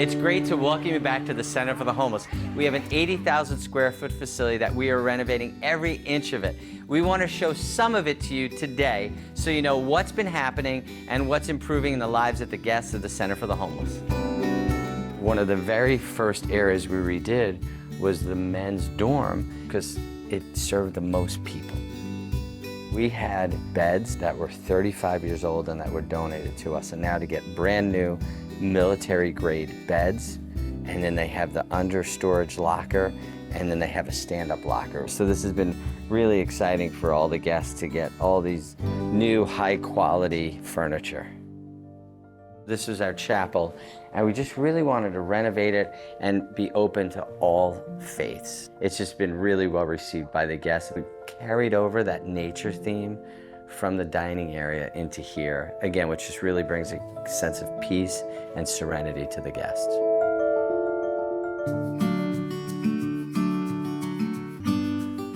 It's great to welcome you back to the Center for the Homeless. We have an 80,000 square foot facility that we are renovating every inch of it. We want to show some of it to you today so you know what's been happening and what's improving in the lives of the guests of the Center for the Homeless. One of the very first areas we redid was the men's dorm because it served the most people. We had beds that were 35 years old and that were donated to us, and now to get brand new military-grade beds, and then they have the under-storage locker, and then they have a stand-up locker. So this has been really exciting for all the guests to get all these new high-quality furniture. This is our chapel, and we just really wanted to renovate it and be open to all faiths. It's just been really well received by the guests. We carried over that nature theme from the dining area into here, again, which just really brings a sense of peace and serenity to the guests.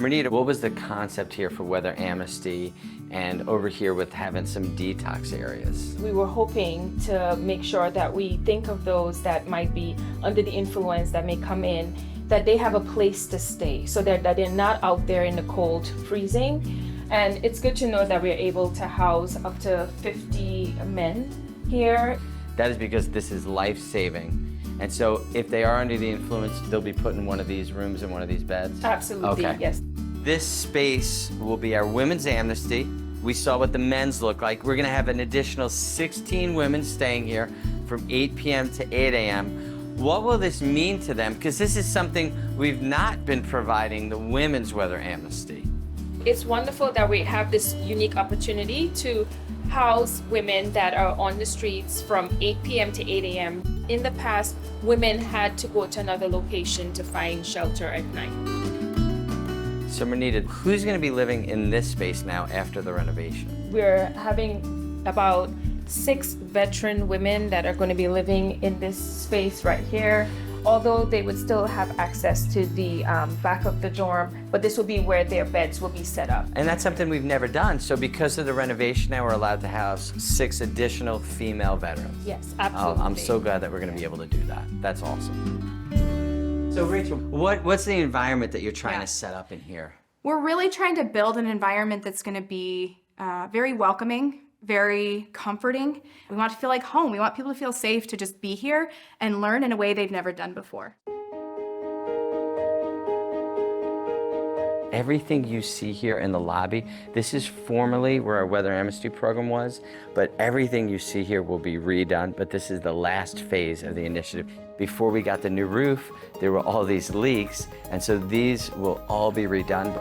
Renita, what was the concept here for Weather Amnesty and over here with having some detox areas? We were hoping to make sure that we think of those that might be under the influence, that may come in, that they have a place to stay so that they're not out there in the cold freezing. And it's good to know that we're able to house up to 50 men here. That is because this is life-saving. And so if they are under the influence, they'll be put in one of these rooms in one of these beds? Absolutely, okay. Yes. This space will be our women's amnesty. We saw what the men's look like. We're gonna have an additional 16 women staying here from 8 p.m. to 8 a.m. What will this mean to them? Because this is something we've not been providing the women's weather amnesty. It's wonderful that we have this unique opportunity to house women that are on the streets from 8 p.m. to 8 a.m. In the past, women had to go to another location to find shelter at night. So Renita, who's going to be living in this space now after the renovation? We're having about 6 veteran women that are going to be living in this space right here, although they would still have access to the back of the dorm, but this will be where their beds will be set up. And that's something we've never done. So because of the renovation now, we're allowed to house 6 additional female veterans. Yes, absolutely. I'm so glad that we're going to be able to do that. That's awesome. So Rachel, what's the environment that you're trying to set up in here? We're really trying to build an environment that's going to be very welcoming, very comforting. We want to feel like home. We want people to feel safe to just be here and learn in a way they've never done before. Everything you see here in the lobby, this is formerly where our Weather Amnesty program was, but everything you see here will be redone, but this is the last phase of the initiative. Before we got the new roof, there were all these leaks, and so these will all be redone.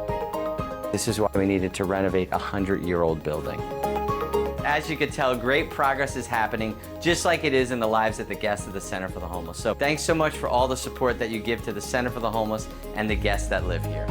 This is why we needed to renovate a 100-year-old building. As you can tell, great progress is happening, just like it is in the lives of the guests of the Center for the Homeless. So thanks so much for all the support that you give to the Center for the Homeless and the guests that live here.